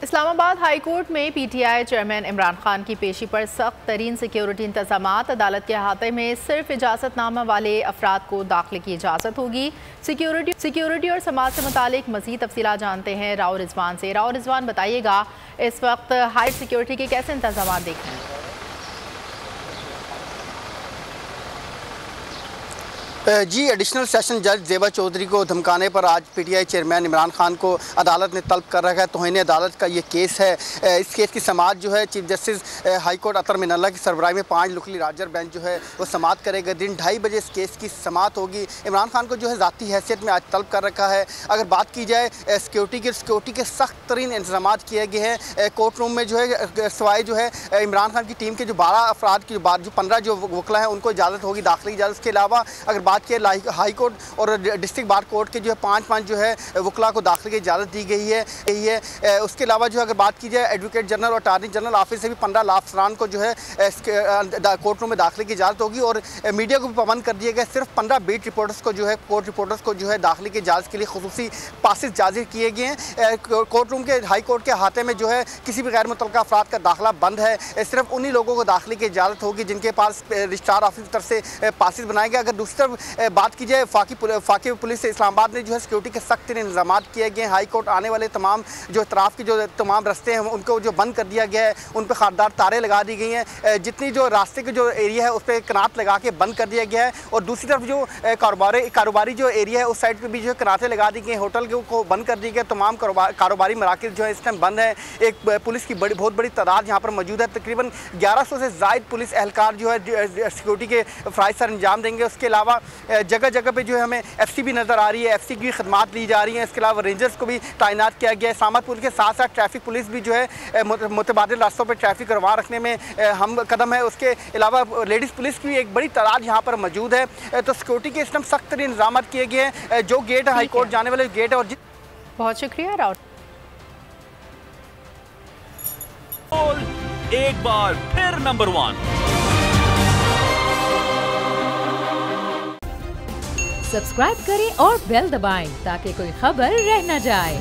Islamabad high court में PTI chairman Imran Khan की पेशी पर सख्त तरीन सिक्योरिटी इंतजामात। अदालत के अहाते में सिर्फ इजाज़तनामा वाले अफराद को दाखिले की इजाज़त होगी। सिक्योरिटी और समाज से मुतालिक मज़ीद तफसीलात जानते हैं राव रिजवान से। राव रिजवान, बताइएगा इस वक्त हाई सिक्योरिटी के कैसे इंतजामात देख रहे हैं? जी, एडिशनल सेशन जज ज़ेबा चौधरी को धमकाने पर आज पीटीआई चेयरमैन इमरान खान को अदालत ने तलब कर रखा है। तौहीन अदालत का ये केस है। इस केस की समाअत जो है चीफ जस्टिस हाई कोर्ट अतर मिनल्ला की सरबराही में 5 लुकली राजर बेंच जो है वो समाअत करेगा। दिन 2:30 बजे इस केस की समाअत होगी। इमरान खान को जो है ज़ाती हैसियत में आज तलब कर रखा है। अगर बात की जाए सिक्योरिटी के सख्त तरीन इंतजाम किए गए हैं। कोर्ट रूम में जो है सवाए जो है इमरान खान की टीम के जो 12 अफराद की जो 15 जो वकला हैं उनको इजाज़त होगी, दाखिली इजाज़त। इसके अलावा अगर बात के हाई कोर्ट और डिस्ट्रिक्ट बार कोर्ट के जो है 5 जो है वकला को दाखिले की इजाज़त दी गई है। उसके अलावा जो अगर बात की जाए एडवोकेट जनरल और अटॉर्नी जनरल ऑफिस से भी 15 लाख अफरान को जो है कोर्ट रूम में दाखिले की इजाज़त होगी। और मीडिया को भी पाबंद कर दिया गया। सिर्फ 15 बीट रिपोर्टर्स को जो है कोर्ट रिपोर्टर्स को जो है दाखिले की इजाज़त के लिए खुसूसी पासेस जारी किए गए हैं। कोर्ट रूम के हाई कोर्ट के अहाते में जो है किसी भी गैर मुतल्लका अफराद का दाखिला बंद है। सिर्फ उन्हीं लोगों को दाखिले की इजाज़त होगी जिनके पास रजिस्ट्रार ऑफिस की तरफ से पासेस बनाए गए। अगर दूसरी तरफ बात की जाए फाकी पुलिस इस्लामाबाद ने जो है सिक्योरिटी के सख्त इंतजाम किए गए हैं। हाई कोर्ट आने वाले तमाम जो तराफ की जो तमाम रास्ते हैं उनको जो बंद कर दिया गया है, उन पर खारदार तारे लगा दी गई हैं। जितनी जो रास्ते के जो एरिया है उस पर कनात लगा के बंद कर दिया गया है। और दूसरी तरफ जो कारोबारी जो एरिया है उस साइड पर भी जो है कनातें लगा दी गई हैं। होटल को बंद कर दिया गया। तमाम कारोबारी मराकज़ जो है इस टाइम बंद है। एक पुलिस की बहुत बड़ी तादाद यहाँ पर मौजूद है। तकरीबन 1100 से ज़ायद पुलिस एहलकार जो है सिक्योरिटी के फ़राइज़ सर अंजाम देंगे। उसके अलावा जगह जगह पे जो है हमें एफसी भी नज़र आ रही है। एफसी की खदमात ली जा रही हैं। इसके अलावा रेंजर्स को भी तैनात किया गया है। सामत पुलिस के साथ साथ ट्रैफिक पुलिस भी जो है मुतबादिल रास्तों पर ट्रैफिक रवा रखने में हम कदम है। उसके अलावा लेडीज़ पुलिस की एक बड़ी तादाद यहाँ पर मौजूद है। तो सिक्योरिटी के एकदम सख्त तरीन इंतजाम किए गए हैं। जो गेट है हाई कोर्ट जाने वाले गेट है। और बहुत शुक्रिया राव। एक बार फिर नंबर 1 सब्सक्राइब करें और बेल दबाएं ताकि कोई खबर रह न जाए।